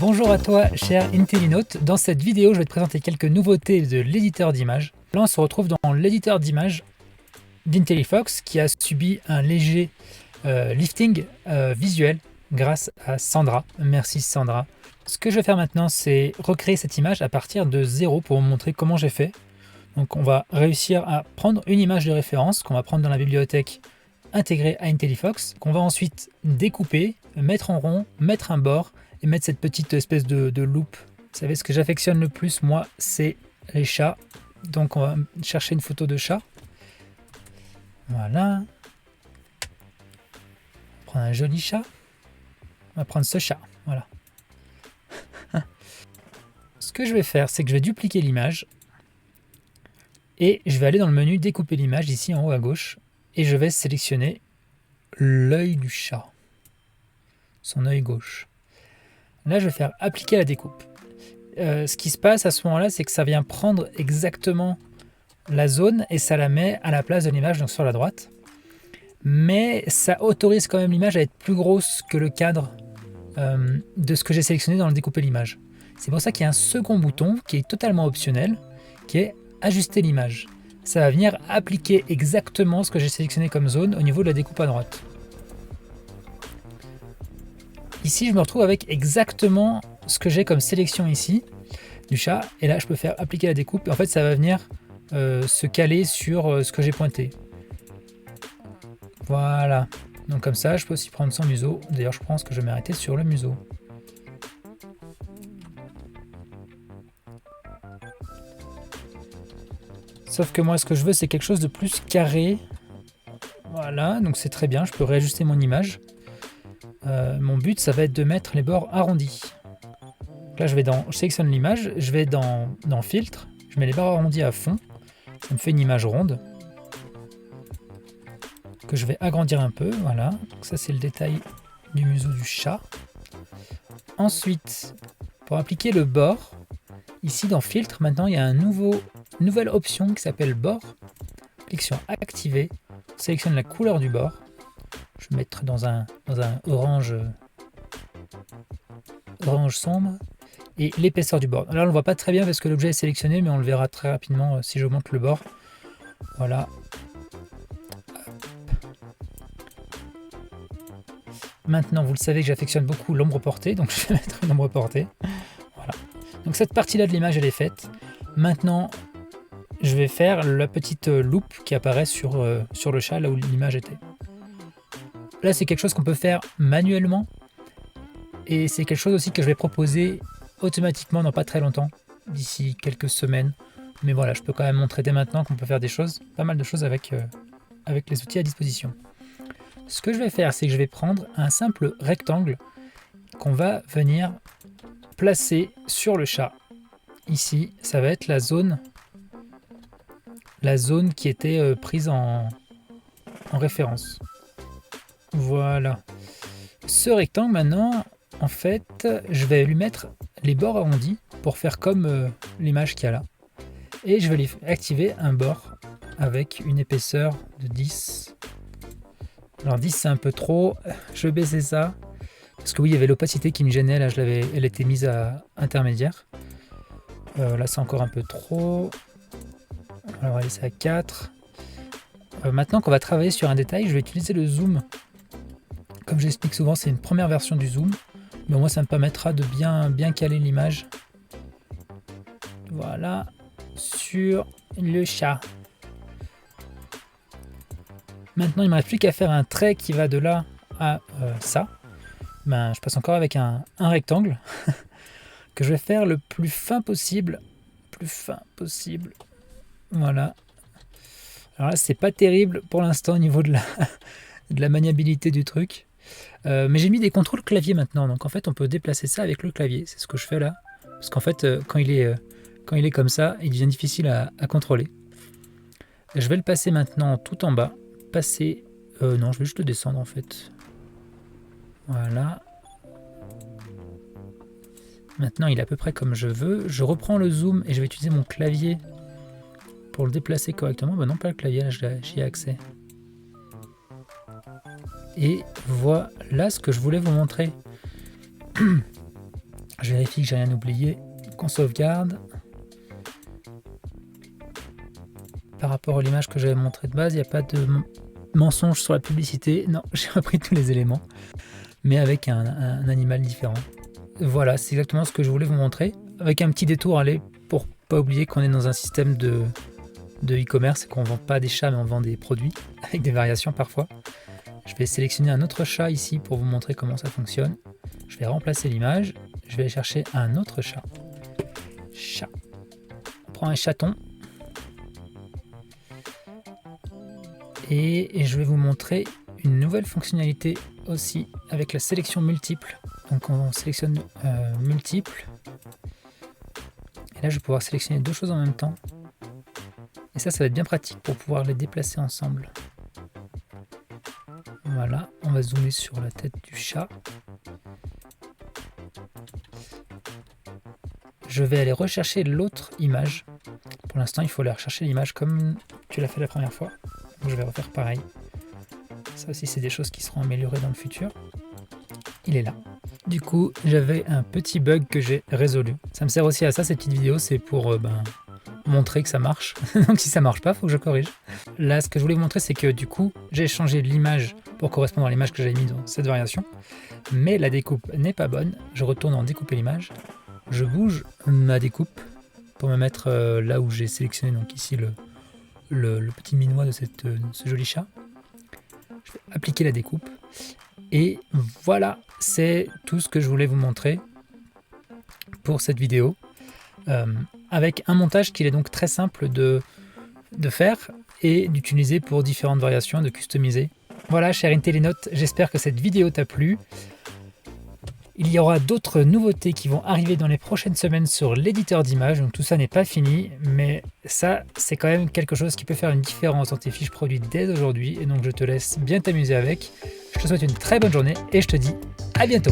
Bonjour à toi, cher Intellinaute. Dans cette vidéo, je vais te présenter quelques nouveautés de l'éditeur d'images. Là, on se retrouve dans l'éditeur d'images d'IntelliFox qui a subi un léger lifting visuel grâce à Sandra. Merci Sandra. Ce que je vais faire maintenant, c'est recréer cette image à partir de zéro pour vous montrer comment j'ai fait. Donc, on va réussir à prendre une image de référence qu'on va prendre dans la bibliothèque intégrée à IntelliFox, qu'on va ensuite découper, mettre en rond, mettre un bord et mettre cette petite espèce de loupe. Vous savez, ce que j'affectionne le plus, moi, c'est les chats. Donc, on va chercher une photo de chat. Voilà. On va prendre un joli chat. On va prendre ce chat. Voilà. Ce que je vais faire, c'est que je vais dupliquer l'image. Et je vais aller dans le menu découper l'image, ici en haut à gauche. Et je vais sélectionner l'œil du chat. Son œil gauche. Là, je vais faire appliquer la découpe. Ce qui se passe à ce moment-là, c'est que ça vient prendre exactement la zone et ça la met à la place de l'image, donc sur la droite. Mais ça autorise quand même l'image à être plus grosse que le cadre de ce que j'ai sélectionné dans le découper l'image. C'est pour ça qu'il y a un second bouton qui est totalement optionnel, qui est ajuster l'image. Ça va venir appliquer exactement ce que j'ai sélectionné comme zone au niveau de la découpe à droite. Ici, je me retrouve avec exactement ce que j'ai comme sélection ici du chat. Et là, je peux faire appliquer la découpe. Et en fait, ça va venir se caler sur ce que j'ai pointé. Voilà. Donc comme ça, je peux aussi prendre son museau. D'ailleurs, je pense que je vais m'arrêter sur le museau. Sauf que moi, ce que je veux, c'est quelque chose de plus carré. Voilà, donc c'est très bien. Je peux réajuster mon image. Mon but, ça va être de mettre les bords arrondis. Donc là, je sélectionne l'image, je vais dans filtre, je mets les bords arrondis à fond. Ça me fait une image ronde que je vais agrandir un peu. Voilà, donc ça c'est le détail du museau du chat. Ensuite, pour appliquer le bord, ici dans filtre, maintenant il y a une nouvelle option qui s'appelle bord. Clique sur activer, on sélectionne la couleur du bord. Je vais mettre dans un orange sombre et l'épaisseur du bord. Là on le voit pas très bien parce que l'objet est sélectionné, mais on le verra très rapidement si j'augmente le bord. Voilà. Maintenant vous le savez que j'affectionne beaucoup l'ombre portée, donc je vais mettre une ombre portée. Voilà. Donc cette partie là de l'image elle est faite. Maintenant je vais faire la petite loupe qui apparaît sur le chat là où l'image était. Là, c'est quelque chose qu'on peut faire manuellement et c'est quelque chose aussi que je vais proposer automatiquement dans pas très longtemps, d'ici quelques semaines. Mais voilà, je peux quand même montrer dès maintenant qu'on peut faire pas mal de choses avec les outils à disposition. Ce que je vais faire, c'est que je vais prendre un simple rectangle qu'on va venir placer sur le chat. Ici, ça va être la zone qui était prise en référence. Voilà. Ce rectangle maintenant, en fait, je vais lui mettre les bords arrondis pour faire comme l'image qu'il y a là. Et je vais lui activer un bord avec une épaisseur de 10. Alors 10 c'est un peu trop, je vais baisser ça. Parce que oui, il y avait l'opacité qui me gênait, là elle était mise à intermédiaire. Là c'est encore un peu trop. Alors on va laisser à 4. Maintenant qu'on va travailler sur un détail, je vais utiliser le zoom. Comme j'explique souvent, c'est une première version du zoom, mais au moins ça me permettra de bien caler l'image. Voilà, sur le chat. Maintenant, il ne me reste plus qu'à faire un trait qui va de là à ça. Je passe encore avec un rectangle que je vais faire le plus fin possible. Voilà. Alors là, c'est pas terrible pour l'instant au niveau de la maniabilité du truc. Mais j'ai mis des contrôles clavier maintenant, donc en fait on peut déplacer ça avec le clavier, c'est ce que je fais là, parce qu'en fait quand il est comme ça, il devient difficile à contrôler. Je vais le passer maintenant tout en bas, non je vais juste le descendre en fait, voilà. Maintenant il est à peu près comme je veux, je reprends le zoom et je vais utiliser mon clavier pour le déplacer correctement. Non pas le clavier, là j'y ai accès. Et voilà ce que je voulais vous montrer. Je vérifie que j'ai rien oublié. Qu'on sauvegarde. Par rapport à l'image que j'avais montrée de base, il n'y a pas de mensonge sur la publicité. Non, j'ai repris tous les éléments, mais avec un animal différent. Voilà, c'est exactement ce que je voulais vous montrer. Avec un petit détour, allez, pour pas oublier qu'on est dans un système de e-commerce et qu'on ne vend pas des chats, mais on vend des produits, avec des variations parfois. Je vais sélectionner un autre chat ici pour vous montrer comment ça fonctionne. Je vais remplacer l'image. Je vais aller chercher un autre chat. Chat. On prend un chaton. Et je vais vous montrer une nouvelle fonctionnalité aussi avec la sélection multiple. Donc on sélectionne multiple. Et là je vais pouvoir sélectionner deux choses en même temps. Et ça va être bien pratique pour pouvoir les déplacer ensemble. Voilà, on va zoomer sur la tête du chat. Je vais aller rechercher l'autre image. Pour l'instant, il faut aller rechercher l'image comme tu l'as fait la première fois. Donc je vais refaire pareil. Ça aussi, c'est des choses qui seront améliorées dans le futur. Il est là. Du coup, j'avais un petit bug que j'ai résolu. Ça me sert aussi à ça, cette petite vidéo, c'est pour montrer que ça marche. Donc si ça marche pas, il faut que je corrige. Là, ce que je voulais vous montrer, c'est que du coup, j'ai changé l'image pour correspondre à l'image que j'avais mis dans cette variation. Mais la découpe n'est pas bonne. Je retourne en découper l'image. Je bouge ma découpe pour me mettre là où j'ai sélectionné, donc ici le petit minois de ce joli chat. Je vais appliquer la découpe. Et voilà, c'est tout ce que je voulais vous montrer pour cette vidéo. Avec un montage qu'il est donc très simple de faire et d'utiliser pour différentes variations, de customiser. Voilà, chers Intelinotes, j'espère que cette vidéo t'a plu. Il y aura d'autres nouveautés qui vont arriver dans les prochaines semaines sur l'éditeur d'images, donc tout ça n'est pas fini, mais ça, c'est quand même quelque chose qui peut faire une différence dans tes fiches produits dès aujourd'hui, et donc je te laisse bien t'amuser avec. Je te souhaite une très bonne journée, et je te dis à bientôt.